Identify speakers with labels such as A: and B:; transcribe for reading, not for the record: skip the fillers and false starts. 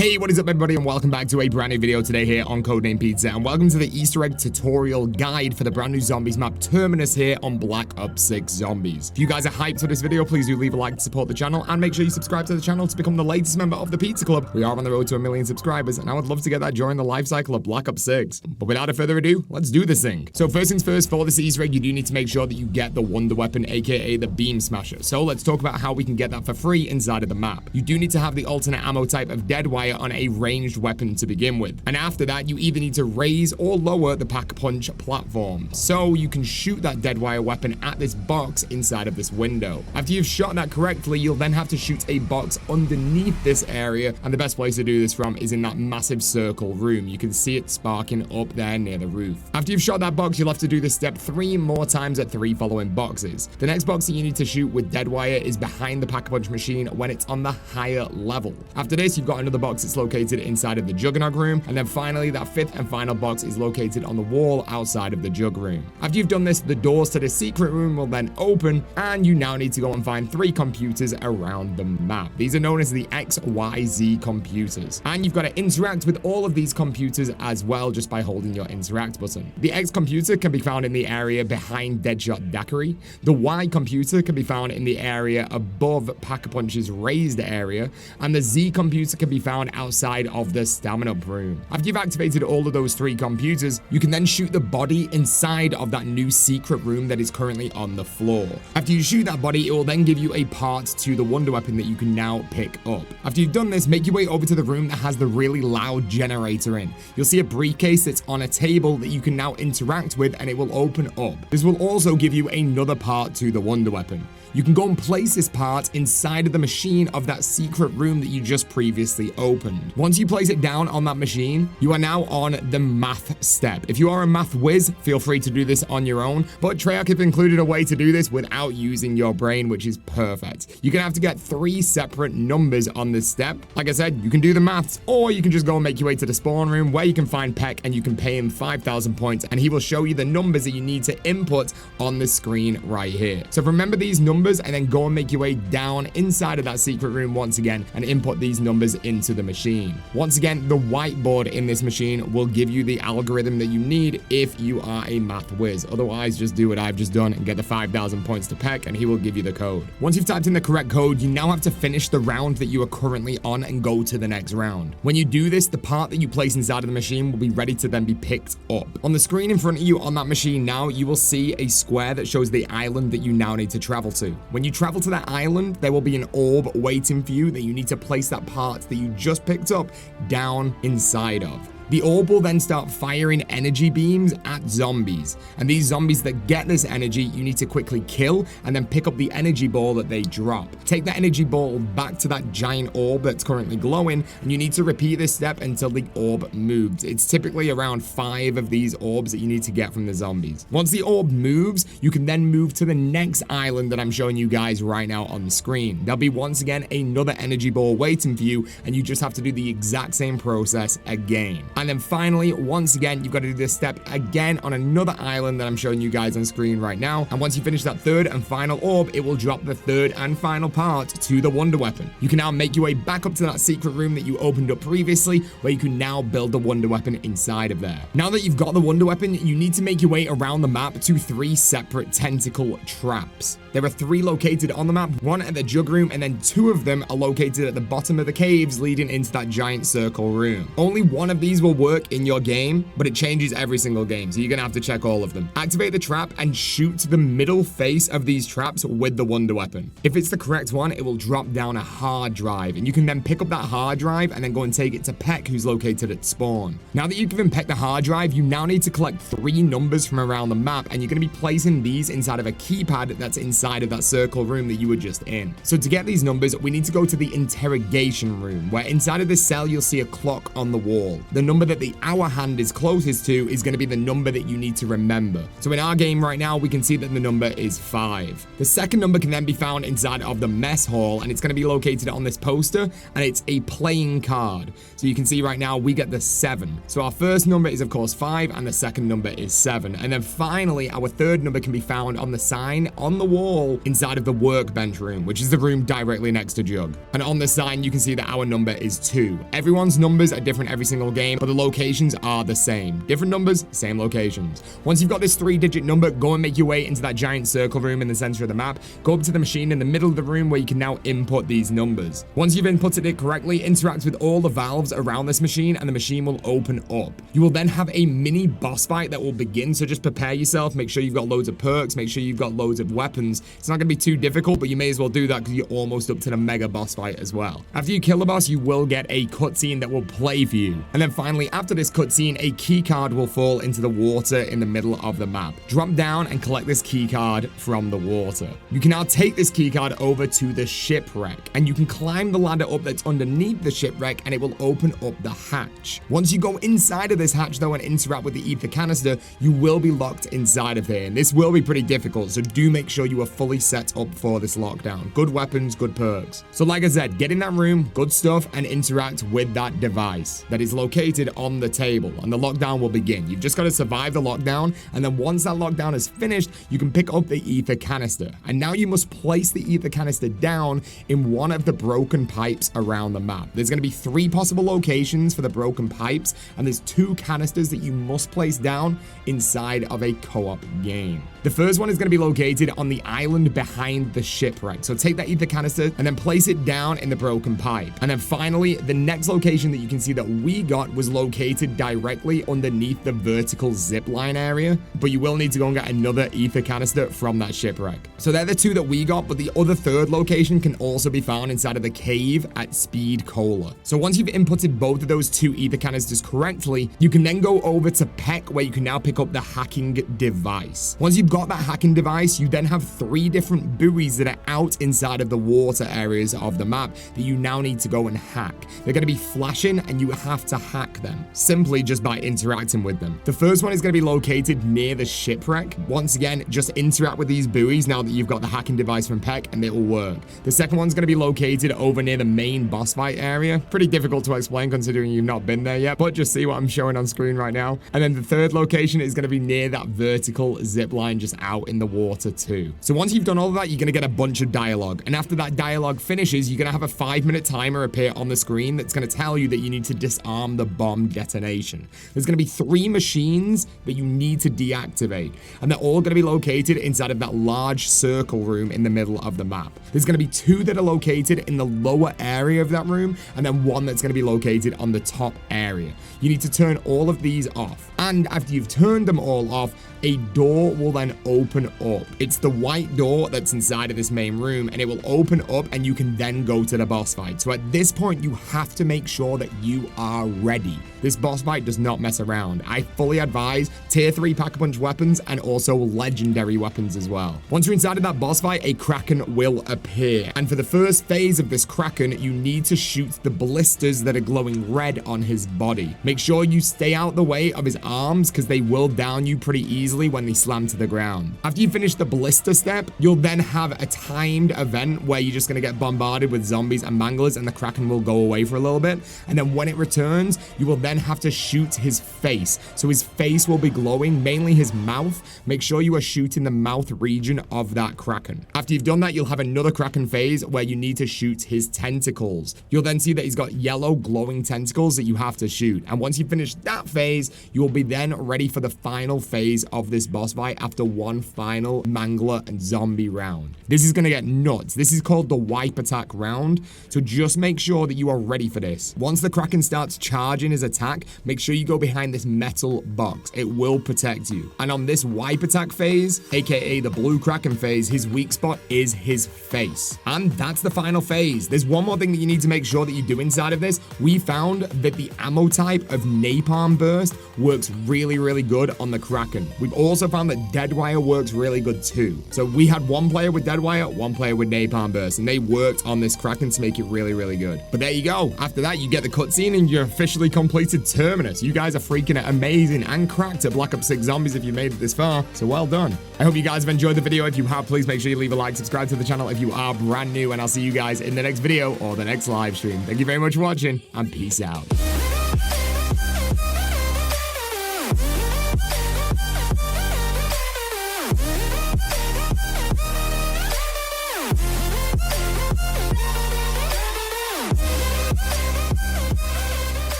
A: Hey, what is up everybody, and welcome back to a brand new video today here on CodeNamePizza, and welcome to the Easter egg tutorial guide for the brand new zombies map Terminus here on Black Ops 6 Zombies. If you guys are hyped for this video, please do leave a like to support the channel, and make sure you subscribe to the channel to become the latest member of the Pizza Club. We are on the road to 1 million subscribers, and I would love to get that during the life cycle of Black Ops 6. But without further ado, let's do this thing. So first things first, for this Easter egg, you do need to make sure that you get the wonder weapon, aka the beam smasher. So let's talk about how we can get that for free inside of the map. You do need to have the alternate ammo type of dead wire on a ranged weapon to begin with, and after that you either need to raise or lower the pack punch platform so you can shoot that dead wire weapon at this box inside of this window. After you've shot that correctly, you'll then have to shoot a box underneath this area, and the best place to do this from is in that massive circle room. You can see it sparking up there near the roof. After you've shot that box, you'll have to do this step 3 more times at 3 following boxes. The next box that you need to shoot with dead wire is behind the pack punch machine when it's on the higher level. After this, you've got another box that's located inside of the juggernaut room, and then finally that 5th and final box is located on the wall outside of the jug room. After you've done this, the doors to the secret room will then open, and you now need to go and find 3 computers around the map. These are known as the XYZ computers, and you've got to interact with all of these computers as well just by holding your interact button. The X computer can be found in the area behind Deadshot Daiquiri. The Y computer can be found in the area above Pack-a-Punch's raised area, and the Z computer can be found outside of the stamina room. After you've activated all of those 3 computers, you can then shoot the body inside of that new secret room that is currently on the floor. After you shoot that body, it will then give you a part to the wonder weapon that you can now pick up. After you've done this, make your way over to the room that has the really loud generator in. You'll see a briefcase that's on a table that you can now interact with, and it will open up. This will also give you another part to the wonder weapon. You can go and place this part inside of the machine of that secret room that you just previously opened. Once you place it down on that machine, you are now on the math step. If you are a math whiz, feel free to do this on your own, but Treyarch have included a way to do this without using your brain, which is perfect. You're gonna have to get 3 separate numbers on this step. Like I said, you can do the maths, or you can just go and make your way to the spawn room where you can find Peck, and you can pay him 5,000 points, and he will show you the numbers that you need to input on the screen right here. So remember these numbers, and then go and make your way down inside of that secret room once again and input these numbers into the machine. Once again, the whiteboard in this machine will give you the algorithm that you need if you are a math whiz. Otherwise, just do what I've just done and get the 5,000 points to Peck, and he will give you the code. Once you've typed in the correct code, you now have to finish the round that you are currently on and go to the next round. When you do this, the part that you place inside of the machine will be ready to then be picked up. On the screen in front of you on that machine now, you will see a square that shows the island that you now need to travel to. When you travel to that island, there will be an orb waiting for you that you need to place that part that you just picked up down inside of. The orb will then start firing energy beams at zombies, and these zombies that get this energy, you need to quickly kill and then pick up the energy ball that they drop. Take that energy ball back to that giant orb that's currently glowing, and you need to repeat this step until the orb moves. It's typically around 5 of these orbs that you need to get from the zombies. Once the orb moves, you can then move to the next island that I'm showing you guys right now on the screen. There'll be once again another energy ball waiting for you, and you just have to do the exact same process again. And then finally, once again, you've got to do this step again on another island that I'm showing you guys on screen right now. And once you finish that 3rd and final orb, it will drop the 3rd and final part to the wonder weapon. You can now make your way back up to that secret room that you opened up previously, where you can now build the wonder weapon inside of there. Now that you've got the wonder weapon, you need to make your way around the map to 3 separate tentacle traps. There are 3 located on the map, 1 at the jug room, and then 2 of them are located at the bottom of the caves leading into that giant circle room. Only 1 of these will work in your game, but it changes every single game, so you're gonna have to check all of them. Activate the trap and shoot the middle face of these traps with the wonder weapon. If it's the correct one, it will drop down a hard drive, and you can then pick up that hard drive and then go and take it to Peck, who's located at spawn. Now that you've given Peck the hard drive, you now need to collect 3 numbers from around the map, and you're gonna be placing these inside of a keypad that's inside of that circle room that you were just in. So to get these numbers, we need to go to the interrogation room, where inside of this cell you'll see a clock on the wall. The number number that the hour hand is closest to is going to be the number that you need to remember. So in our game right now, we can see that the number is 5. The second number can then be found inside of the mess hall, and it's going to be located on this poster, and it's a playing card. So you can see right now we get the 7. So our first number is of course 5, and the second number is 7. And then finally, our third number can be found on the sign on the wall inside of the workbench room, which is the room directly next to Jug. And on the sign, you can see that our number is 2. Everyone's numbers are different every single game, but the locations are the same. Different numbers, same locations. Once you've got this 3-digit number, go and make your way into that giant circle room in the center of the map. Go up to the machine in the middle of the room where you can now input these numbers. Once you've inputted it correctly, interact with all the valves around this machine and the machine will open up. You will then have a mini boss fight that will begin, so just prepare yourself. Make sure you've got loads of perks, make sure you've got loads of weapons. It's not going to be too difficult, but you may as well do that because you're almost up to the mega boss fight as well. After you kill the boss, you will get a cutscene that will play for you. And then finally, after this cutscene, a key card will fall into the water in the middle of the map. Drop down and collect this key card from the water. You can now take this key card over to the shipwreck, and you can climb the ladder up that's underneath the shipwreck, and it will open up the hatch. Once you go inside of this hatch though and interact with the ether canister, you will be locked inside of here, and this will be pretty difficult, so do make sure you are fully set up for this lockdown. Good weapons, good perks. So like I said, get in that room, good stuff, and interact with that device that is located on the table, and the lockdown will begin. You've just got to survive the lockdown, and then once that lockdown is finished, you can pick up the ether canister. And now you must place the ether canister down in one of the broken pipes around the map. There's going to be 3 possible locations for the broken pipes, and there's 2 canisters that you must place down inside of a co-op game. The first one is going to be located on the island behind the shipwreck. So take that ether canister and then place it down in the broken pipe. And then finally, the next location that you can see that we got was located directly underneath the vertical zip line area, but you will need to go and get another ether canister from that shipwreck. So they're the 2 that we got, but the other third location can also be found inside of the cave at Speed Cola. So once you've inputted both of those 2 ether canisters correctly, you can then go over to Peck, where you can now pick up the hacking device. Once you've got that hacking device, you then have 3 different buoys that are out inside of the water areas of the map that you now need to go and hack. They're going to be flashing, and you have to hack them simply just by interacting with them. The first one is going to be located near the shipwreck. Once again, just interact with these buoys now that you've got the hacking device from Peck, and it will work. The second one's going to be located over near the main boss fight area. Pretty difficult to explain considering you've not been there yet, but just see what I'm showing on screen right now. And then the third location is going to be near that vertical zip line just out in the water too. So once you've done all of that, you're going to get a bunch of dialogue. And after that dialogue finishes, you're going to have a 5-minute timer appear on the screen that's going to tell you that you need to disarm the bomb detonation. There's going to be 3 machines that you need to deactivate, and they're all going to be located inside of that large circle room in the middle of the map. There's going to be 2 that are located in the lower area of that room, and then 1 that's going to be located on the top area. You need to turn all of these off, and after you've turned them all off, a door will then open up. It's the white door that's inside of this main room, and it will open up, and you can then go to the boss fight. So at this point, you have to make sure that you are ready. This boss fight does not mess around. I fully advise tier 3 pack-a-punch weapons and also legendary weapons as well. Once you're inside of that boss fight, a Kraken will appear. And for the first phase of this Kraken, you need to shoot the blisters that are glowing red on his body. Make sure you stay out the way of his arms because they will down you pretty easily when they slam to the ground. After you finish the blister step, you'll then have a timed event where you're just going to get bombarded with zombies and manglers, and the Kraken will go away for a little bit. And then when it returns, you will then have to shoot his face. So his face will be glowing, mainly his mouth. Make sure you are shooting the mouth region of that Kraken. After you've done that, you'll have another Kraken phase where you need to shoot his tentacles. You'll then see that he's got yellow glowing tentacles that you have to shoot. And once you finish that phase, you will be then ready for the final phase of this boss fight after one final mangler and zombie round. This is going to get nuts. This is called the wipe attack round. So just make sure that you are ready for this. Once the Kraken starts charging his attack, make sure you go behind this metal box. It will protect you. And on this wipe attack phase, aka the blue Kraken phase, his weak spot is his face. And that's the final phase. There's one more thing that you need to make sure that you do inside of this. We found that the ammo type of napalm burst works really, really good on the Kraken. We've also found that deadwire works really good too. So we had one player with deadwire, one player with napalm burst, and they worked on this Kraken to make it really, really good. But there you go. After that, you get the cutscene and you're officially completed Terminus. You guys are freaking amazing and cracked at Black Ops 6 Zombies if you made it this far, so well done. I hope you guys have enjoyed the video. If you have, please make sure you leave a like, subscribe to the channel if you are brand new, and I'll see you guys in the next video or the next live stream. Thank you very much for watching, and peace out.